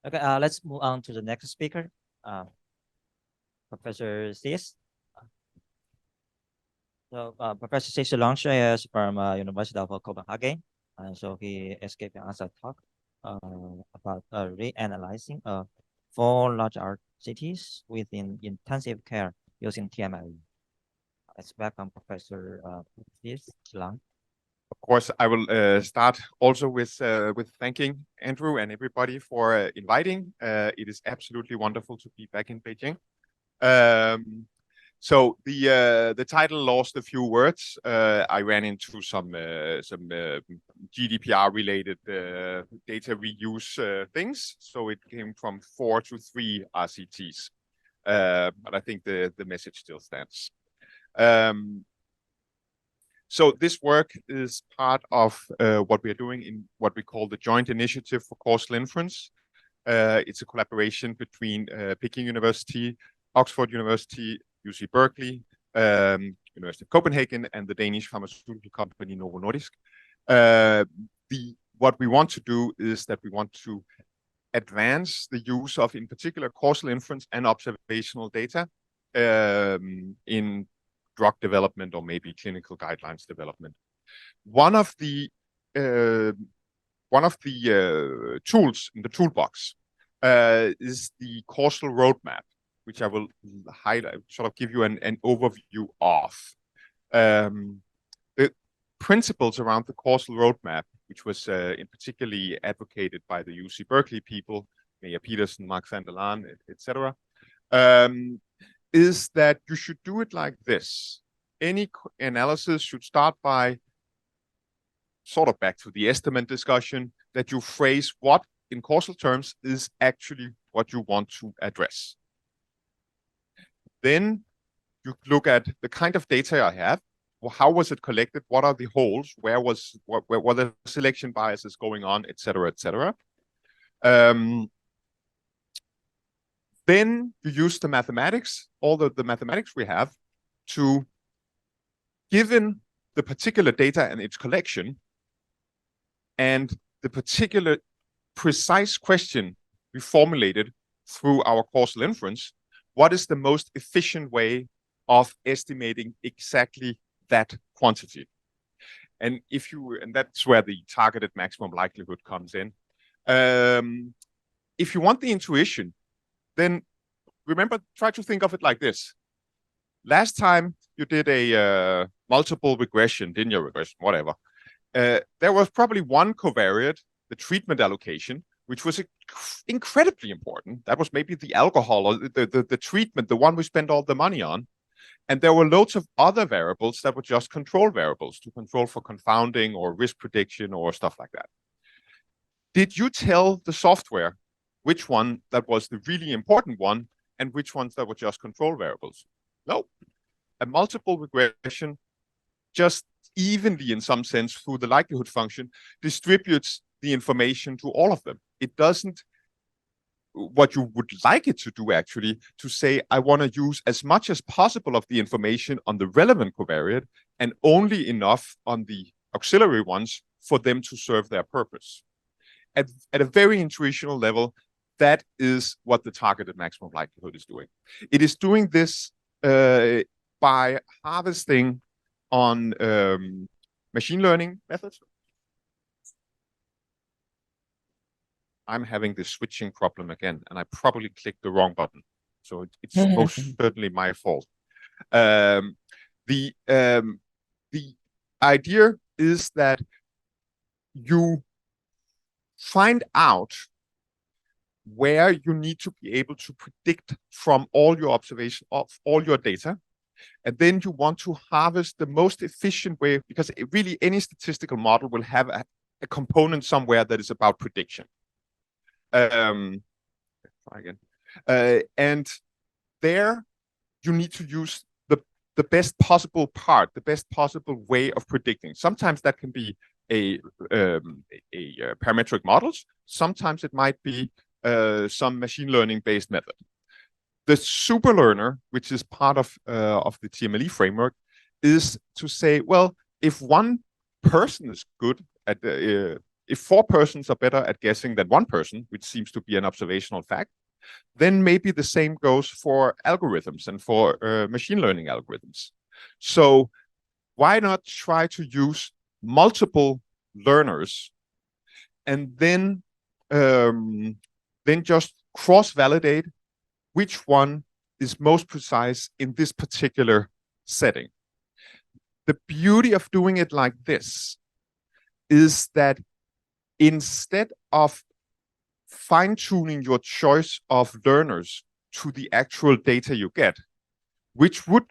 Okay, let's move on to the next speaker, Professor Sis. So Professor Sis Langsha is from University of Copenhagen, and so he is giving us a talk about reanalyzing 4 large RCTs within intensive care using TMLE. Let's welcome Professor Sis Lang. Of course, I will start also with thanking Andrew and everybody for inviting. It is absolutely wonderful to be back in Beijing. So the title lost a few words. I ran into some GDPR related data reuse things, so it came from 4 to 3 RCTs. But I think the message still stands. So this work is part of what we are doing in what we call the Joint Initiative for Causal Inference. It's a collaboration between Peking University, Oxford University, UC Berkeley, University of Copenhagen, and the Danish pharmaceutical company Novo Nordisk. What we want to do is that we want to advance the use of, in particular, causal inference and observational data in drug development or maybe clinical guidelines development. One of the tools in the toolbox is the causal roadmap, which I will highlight, sort of give you an overview of. The principles around the causal roadmap, which was in particularly advocated by the UC Berkeley people, Mayer Peterson, Mark van der Laan, etc., is that you should do it like this. Any analysis should start by, sort of back to the estimate discussion, that you phrase what, in causal terms, is actually what you want to address. Then you look at the kind of data I have. Well, how was it collected? What are the holes? Where the selection biases going on, etc., etc. Then you use the mathematics, all the mathematics we have, to, given the particular data and its collection, and the particular precise question we formulated through our causal inference, what is the most efficient way of estimating exactly that quantity? And that's where the targeted maximum likelihood comes in. If you want the intuition, then remember, try to think of it like this. Last time you did a multiple regression, linear regression, whatever, there was probably one covariate, the treatment allocation, which was incredibly important. That was maybe the alcohol or the treatment, the one we spent all the money on. And there were loads of other variables that were just control variables to control for confounding or risk prediction or stuff like that. Did you tell the software which one that was the really important one and which ones that were just control variables? No. A multiple regression just evenly, in some sense, through the likelihood function, distributes the information to all of them. It doesn't, what you would like it to do actually, to say, I want to use as much as possible of the information on the relevant covariate and only enough on the auxiliary ones for them to serve their purpose. At a very intuitional level, that is what the targeted maximum likelihood is doing. It is doing this by harvesting on machine learning methods. I'm having this switching problem again, and I probably clicked the wrong button. So it's most certainly my fault. The idea is that you find out where you need to be able to predict from all your observation of all your data. And then you want to harvest the most efficient way, because really any statistical model will have a component somewhere that is about prediction. Try again. And there you need to use the best possible part, the best possible way of predicting. Sometimes that can be a parametric models. Sometimes it might be some machine learning based method. The super learner, which is part of the TMLE framework, is to say, well, if one person is good at If 4 persons are better at guessing than 1 person, which seems to be an observational fact, then maybe the same goes for algorithms and for machine learning algorithms. So why not try to use multiple learners and then just cross-validate which one is most precise in this particular setting. The beauty of doing it like this is that instead of fine-tuning your choice of learners to the actual data you get, which could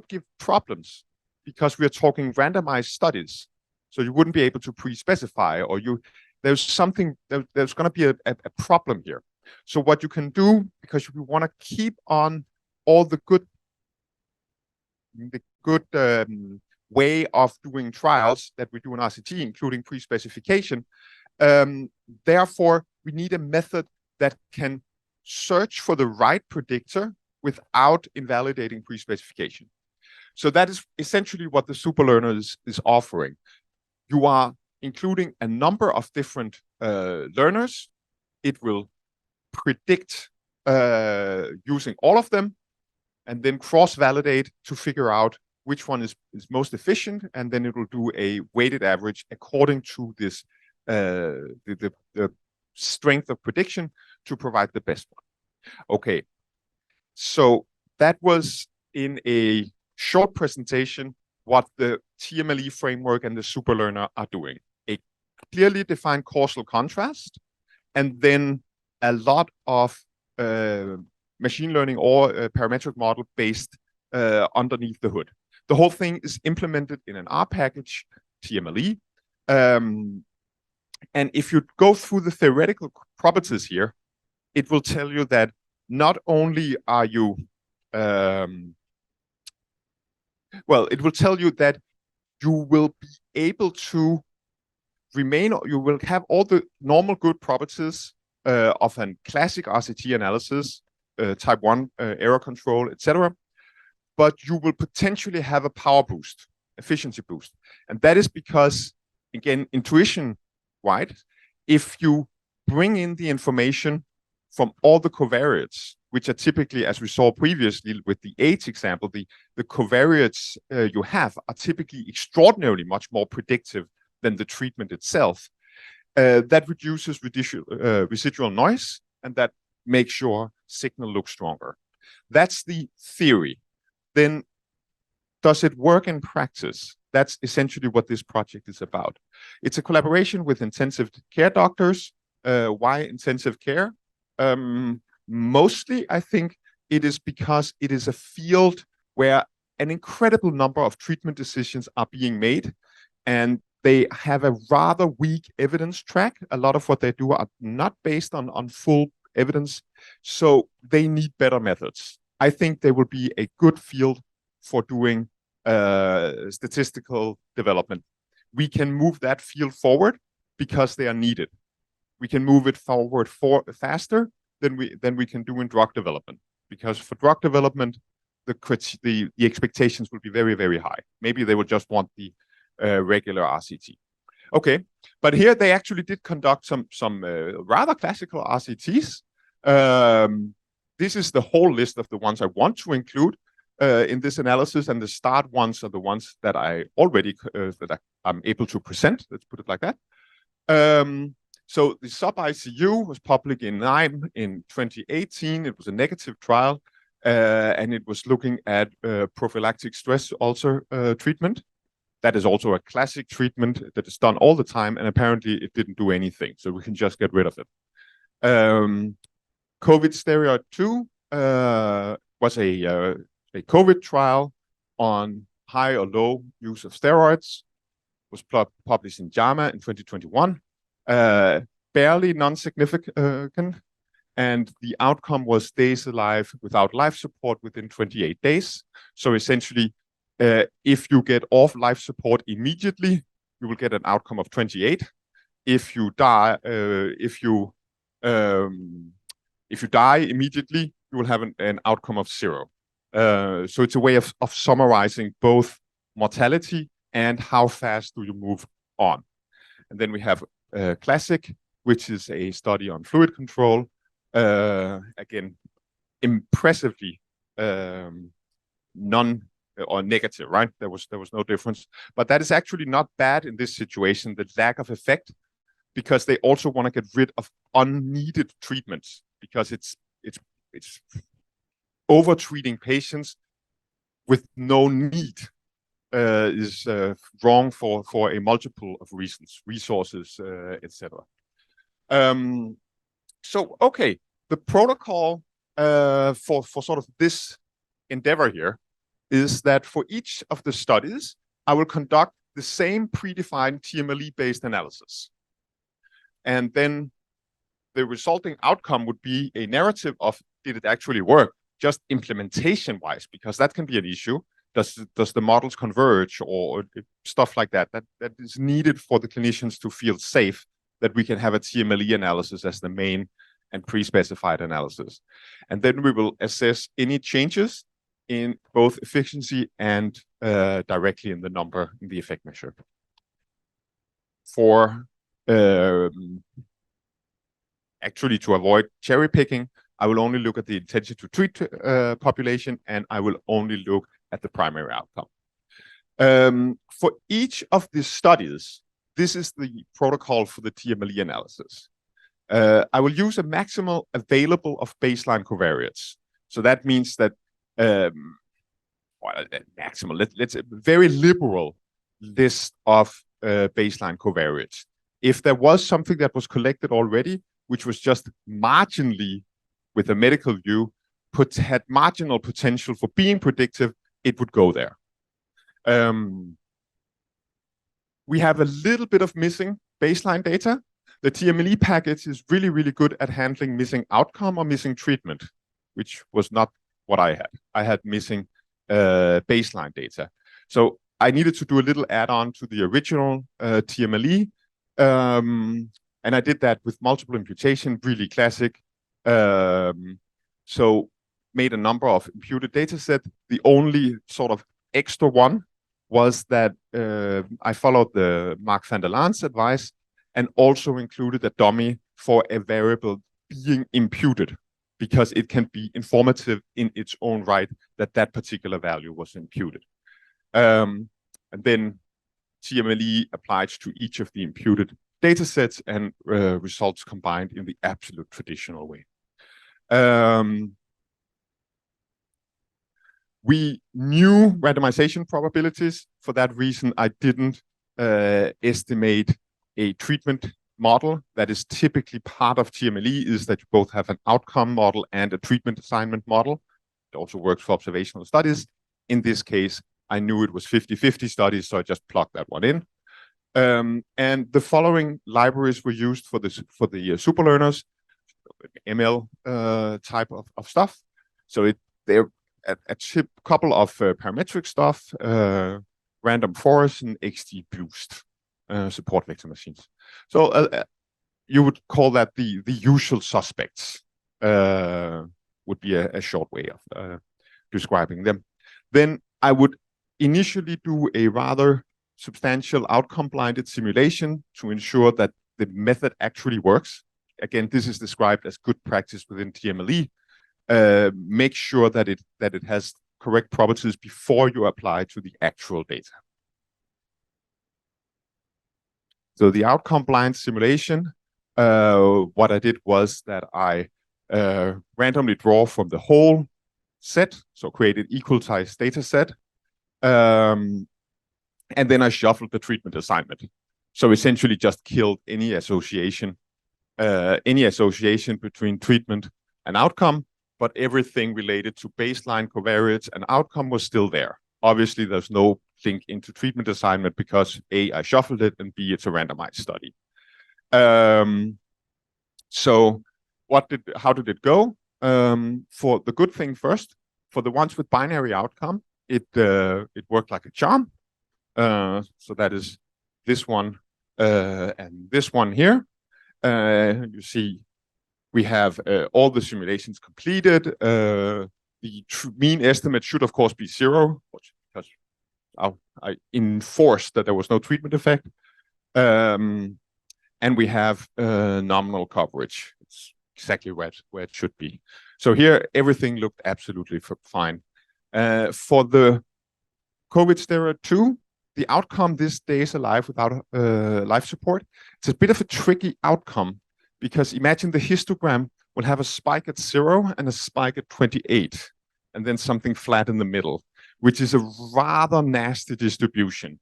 give problems, because we are talking randomized studies. So you wouldn't be able to pre-specify, or there's going to be a problem here. So what you can do, because we want to keep on all the good way of doing trials that we do in RCT, including pre-specification. Therefore, we need a method that can search for the right predictor without invalidating pre-specification. So that is essentially what the superlearner is offering. You are including a number of different learners. It will predict using all of them, and then cross-validate to figure out which one is most efficient, and then it will do a weighted average according to this the strength of prediction to provide the best one. Okay, so that was in a short presentation what the TMLE framework and the superlearner are doing. A clearly defined causal contrast, and then a lot of machine learning or parametric model based underneath the hood. The whole thing is implemented in an R package, TMLE. And if you go through the theoretical properties here, it will tell you that not only are you, it will tell you that you will be able to you will have all the normal good properties of a classic RCT analysis, type 1 error control, etc. But you will potentially have a power boost, efficiency boost. And that is because, again, intuition, right? If you bring in the information from all the covariates, which are typically, as we saw previously with the age example, the covariates you have are typically extraordinarily much more predictive than the treatment itself. That reduces residual noise, and that makes your signal look stronger. That's the theory. Then does it work in practice? That's essentially what this project is about. It's a collaboration with intensive care doctors. Why intensive care? Mostly, I think it is because it is a field where an incredible number of treatment decisions are being made, and they have a rather weak evidence track. A lot of what they do are not based on full evidence, so they need better methods. I think they will be a good field for doing statistical development. We can move that field forward because they are needed. We can move it forward faster than we can do in drug development, because for drug development, the expectations will be very, very high. Maybe they will just want the regular RCT. Okay, but here they actually did conduct some rather classical RCTs. This is the whole list of the ones I want to include in this analysis, and the start ones are the ones that I already I'm able to present. Let's put it like that. So the sub-ICU was published in NIME in 2018. It was a negative trial, and it was looking at prophylactic stress ulcer treatment. That is also a classic treatment that is done all the time, and apparently it didn't do anything, so we can just get rid of it. COVID steroid 2 was a COVID trial on high or low use of steroids. Was published in JAMA in 2021. Barely non-significant, and the outcome was days alive without life support within 28 days. So essentially, if you get off life support immediately, you will get an outcome of 28. If you die, if you die immediately, you will have an outcome of 0. So it's a way of summarizing both mortality and how fast do you move on. And then we have classic, which is a study on fluid control. Again, impressively non or negative, right? There was no difference, but that is actually not bad in this situation, the lack of effect, because they also want to get rid of unneeded treatments, because it's over treating patients with no need is wrong for a multiple of reasons, resources, etc. So okay, the protocol for sort of this endeavor here is that for each of the studies, I will conduct the same predefined TMLE-based analysis. And then the resulting outcome would be a narrative of, did it actually work? Just implementation-wise, because that can be an issue. Does the models converge, or stuff like that? That is needed for the clinicians to feel safe that we can have a TMLE analysis as the main and pre-specified analysis. And then we will assess any changes in both efficiency and directly in the number in the effect measure. For actually, to avoid cherry picking, I will only look at the intention to treat population, and I will only look at the primary outcome. For each of these studies, this is the protocol for the TMLE analysis. I will use a maximal available of baseline covariates. So that means that maximal, let's a very liberal list of baseline covariates. If there was something that was collected already, which was just marginally, with a medical view, had marginal potential for being predictive, it would go there. We have a little bit of missing baseline data. The TMLE package is really, really good at handling missing outcome or missing treatment, which was not what I had. I had missing baseline data. So I needed to do a little add-on to the original TMLE. And I did that with multiple imputation, really classic. So made a number of imputed data set. The only sort of extra one was that I followed the Mark van der Laan's advice and also included a dummy for a variable being imputed, because it can be informative in its own right that that particular value was imputed. And then TMLE applies to each of the imputed data sets and results combined in the absolute traditional way. We knew randomization probabilities. For that reason, I didn't estimate a treatment model. That is typically part of TMLE, is that you both have an outcome model and a treatment assignment model. It also works for observational studies. In this case, I knew it was 50-50 studies, so I just plugged that one in. And the following libraries were used for the super learners, ML type of stuff. So they're a couple of parametric stuff, random forest and XGBoost support vector machines. So you would call that the usual suspects, would be a short way of describing them. Then I would initially do a rather substantial outcome-blinded simulation to ensure that the method actually works. Again, this is described as good practice within TMLE. Make sure that it has correct properties before you apply to the actual data. So the outcome-blind simulation, what I did was that I randomly draw from the whole set, so created equal-sized data set. And then I shuffled the treatment assignment. So essentially just killed any association between treatment and outcome, but everything related to baseline covariates and outcome was still there. Obviously, there's no link into treatment assignment because A, I shuffled it, and B, it's a randomized study. So how did it go? For the good thing first, for the ones with binary outcome, it worked like a charm. So that is this one and this one here. You see we have all the simulations completed. The mean estimate should, of course, be 0, because I enforced that there was no treatment effect. And we have nominal coverage. It's exactly where it should be. So here, everything looked absolutely fine. For the COVID steroid 2, the outcome, this days alive without life support, it's a bit of a tricky outcome, because imagine the histogram will have a spike at 0 and a spike at 28, and then something flat in the middle, which is a rather nasty distribution.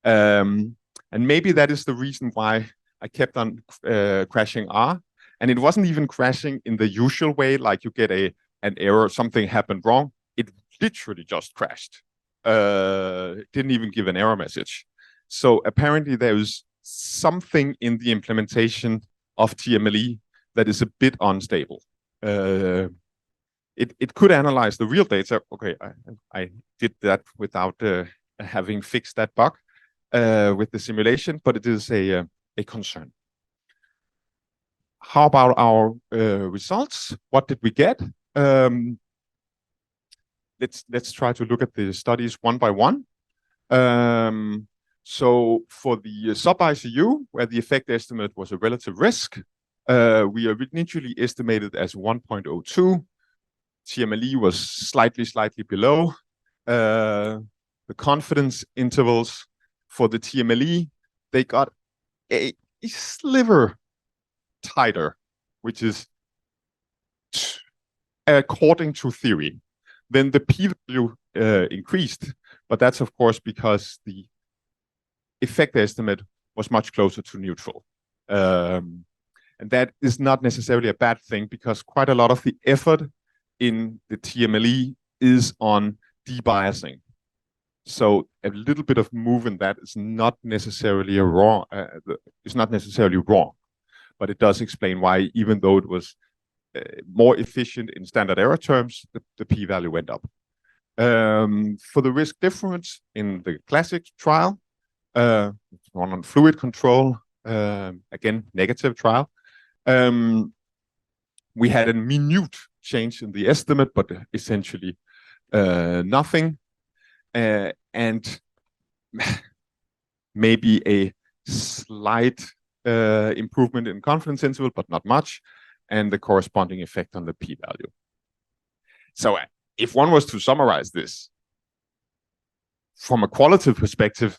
And maybe that is the reason why I kept on crashing R. And it wasn't even crashing in the usual way, like you get an error, something happened wrong. It literally just crashed. Didn't even give an error message. So apparently there is something in the implementation of TMLE that is a bit unstable. It could analyze the real data. Okay, I did that without having fixed that bug with the simulation, but it is a concern. How about our results? What did we get? Let's try to look at the studies one by one. So for the sub-ICU, where the effect estimate was a relative risk, we initially estimated as 1.02. TMLE was slightly below. The confidence intervals for the TMLE, they got a sliver tighter, which is according to theory. Then the p-value increased, but that's of course because the effect estimate was much closer to neutral. And that is not necessarily a bad thing, because quite a lot of the effort in the TMLE is on debiasing. So a little bit of move in that is not necessarily wrong. But it does explain why, even though it was more efficient in standard error terms, the p-value went up. For the risk difference in the classic trial, one on fluid control, again, negative trial. We had a minute change in the estimate, but essentially nothing. And maybe a slight improvement in confidence interval, but not much, and the corresponding effect on the p-value. So if one was to summarize this, from a qualitative perspective,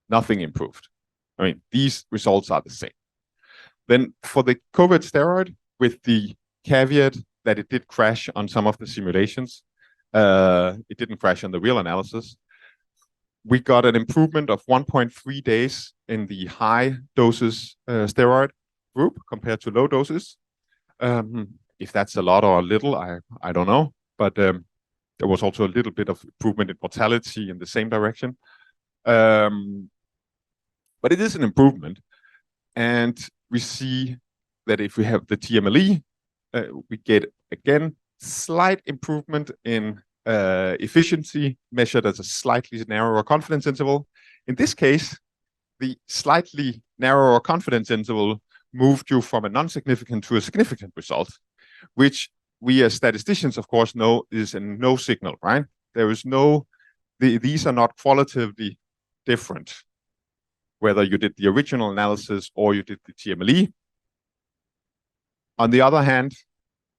nothing improved. I mean, these results are the same. Then for the COVID steroid, with the caveat that it did crash on some of the simulations, it didn't crash on the real analysis. We got an improvement of 1.3 days in the high doses steroid group compared to low doses. If that's a lot or a little, I don't know. But there was also a little bit of improvement in mortality in the same direction. But it is an improvement. And we see that if we have the TMLE, we get, again, slight improvement in efficiency measured as a slightly narrower confidence interval. In this case, the slightly narrower confidence interval moved you from a non-significant to a significant result, which we as statisticians, of course, know is a no signal, right? There is no, these are not qualitatively different, whether you did the original analysis or you did the TMLE. On the other hand,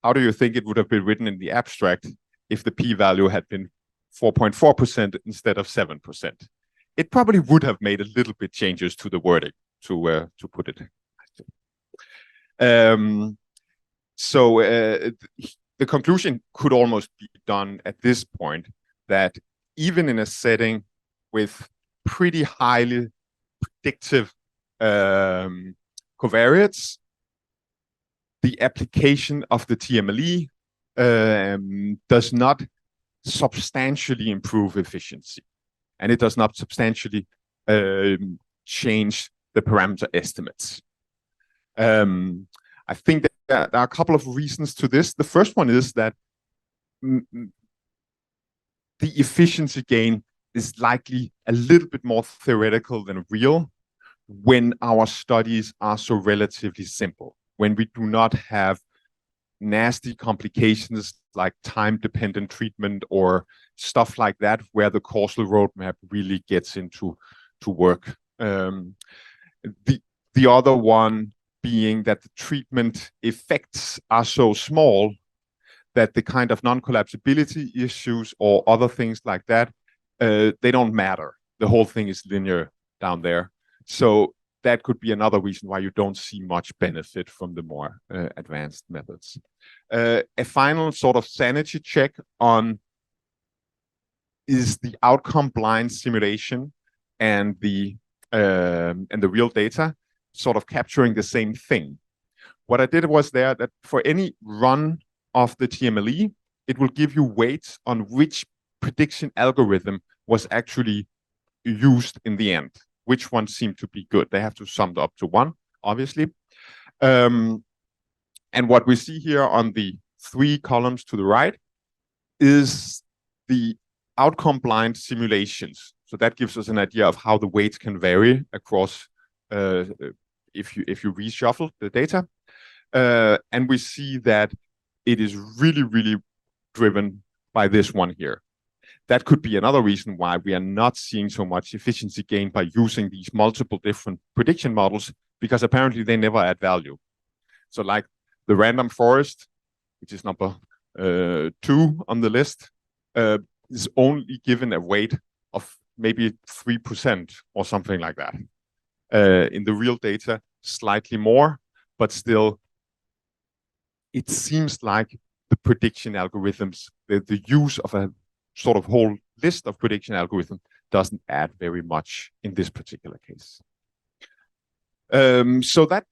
how do you think it would have been written in the abstract if the p-value had been 4.4% instead of 7%? It probably would have made a little bit changes to the wording, to put it. So the conclusion could almost be done at this point, that even in a setting with pretty highly predictive covariates, the application of the TMLE does not substantially improve efficiency, and it does not substantially change the parameter estimates. I think that there are a couple of reasons to this. The first one is that the efficiency gain is likely a little bit more theoretical than real when our studies are so relatively simple, when we do not have nasty complications like time-dependent treatment or stuff like that, where the causal roadmap really gets into work. The other one being that the treatment effects are so small that the kind of non-collapsibility issues or other things like that, they don't matter. The whole thing is linear down there. So that could be another reason why you don't see much benefit from the more advanced methods. A final sort of sanity check on is the outcome blind simulation and the real data sort of capturing the same thing. What I did was there that for any run of the TMLE, it will give you weights on which prediction algorithm was actually used in the end, which one seemed to be good. They have to sum up to one, obviously. And what we see here on the 3 columns to the right is the outcome blind simulations. So that gives us an idea of how the weights can vary across if you reshuffle the data. And we see that it is really, really driven by this one here. That could be another reason why we are not seeing so much efficiency gain by using these multiple different prediction models, because apparently they never add value. So like the random forest, which is number 2 on the list, is only given a weight of maybe 3% or something like that. In the real data, slightly more, but still, it seems like the prediction algorithms, the use of a sort of whole list of prediction algorithms doesn't add very much in this particular case. So that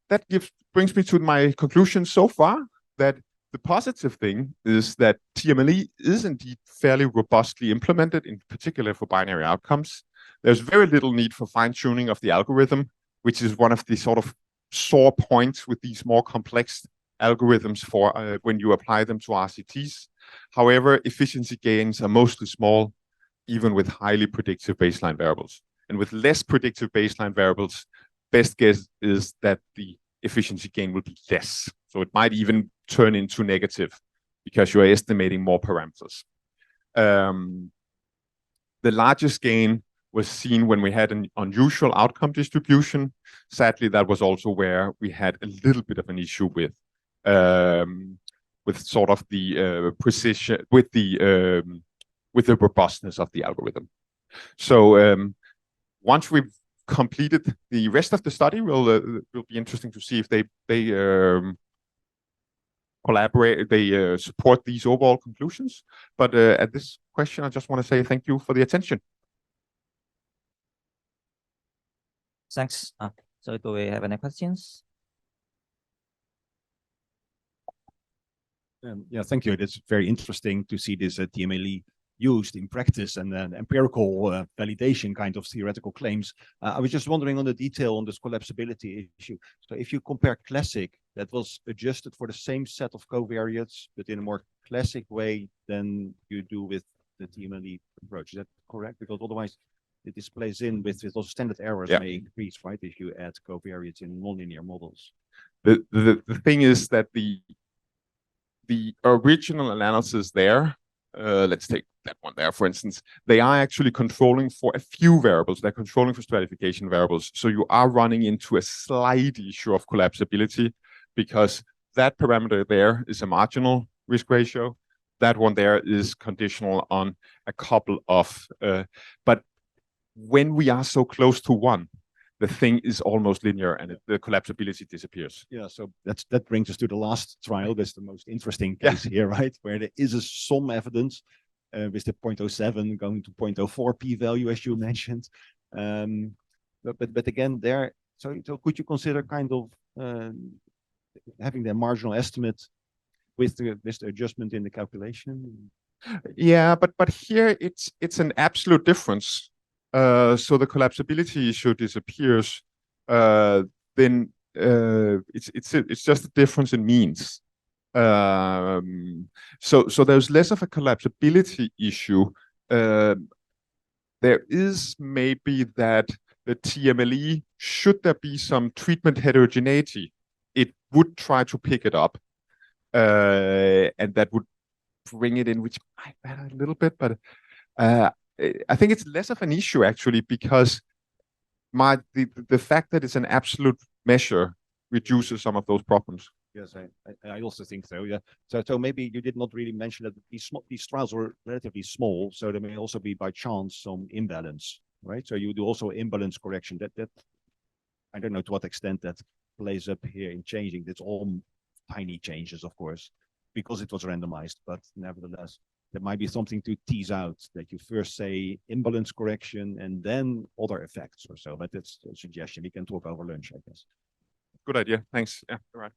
brings me to my conclusion so far, that the positive thing is that TMLE is indeed fairly robustly implemented, in particular for binary outcomes. There's very little need for fine-tuning of the algorithm, which is one of the sort of sore points with these more complex algorithms for when you apply them to RCTs. However, efficiency gains are mostly small, even with highly predictive baseline variables. And with less predictive baseline variables, best guess is that the efficiency gain will be less. So it might even turn into negative because you are estimating more parameters. The largest gain was seen when we had an unusual outcome distribution. Sadly, that was also where we had a little bit of an issue with sort of the precision, with the robustness of the algorithm. So once we've completed the rest of the study, will be interesting to see if they collaborate, they support these overall conclusions. But at this question, I just want to say thank you for the attention. Thanks. So do we have any questions? Yeah, thank you. It's very interesting to see this TMLE used in practice and then empirical validation kind of theoretical claims. I was just wondering on the detail on this collapsibility issue. So if you compare classic, that was adjusted for the same set of covariates, but in a more classic way than you do with the TMLE approach. Is that correct? Because otherwise it displays in with those standard errors may increase, right? If you add covariates in nonlinear models. The thing is that the original analysis there, let's take that one there, for instance, they are actually controlling for a few variables. They're controlling for stratification variables. So you are running into a slight issue of collapsibility because that parameter there is a marginal risk ratio. That one there is conditional on a couple of, but when we are so close to one, the thing is almost linear and the collapsibility disappears. Yeah, so that brings us to the last trial. That's the most interesting case here, right? Where there is some evidence with the 0.07 going to 0.04 p-value, as you mentioned. But again, there, so could you consider kind of having the marginal estimate with the adjustment in the calculation? Yeah, but here it's an absolute difference. So the collapsibility issue disappears, then it's just a difference in means. So there's less of a collapsibility issue. There is maybe that the TMLE, should there be some treatment heterogeneity, it would try to pick it up, and that would bring it in, which might matter a little bit, but I think it's less of an issue actually, because the fact that it's an absolute measure reduces some of those problems. Yes, I also think so. Yeah. So maybe you did not really mention that these trials were relatively small, so there may also be by chance some imbalance, right? So you do also imbalance correction. That I don't know to what extent that plays up here in changing. It's all tiny changes, of course, because it was randomized, but nevertheless, there might be something to tease out that you first say imbalance correction and then other effects or so. But that's a suggestion. We can talk over lunch, I guess. Good idea. Thanks. Yeah, all right.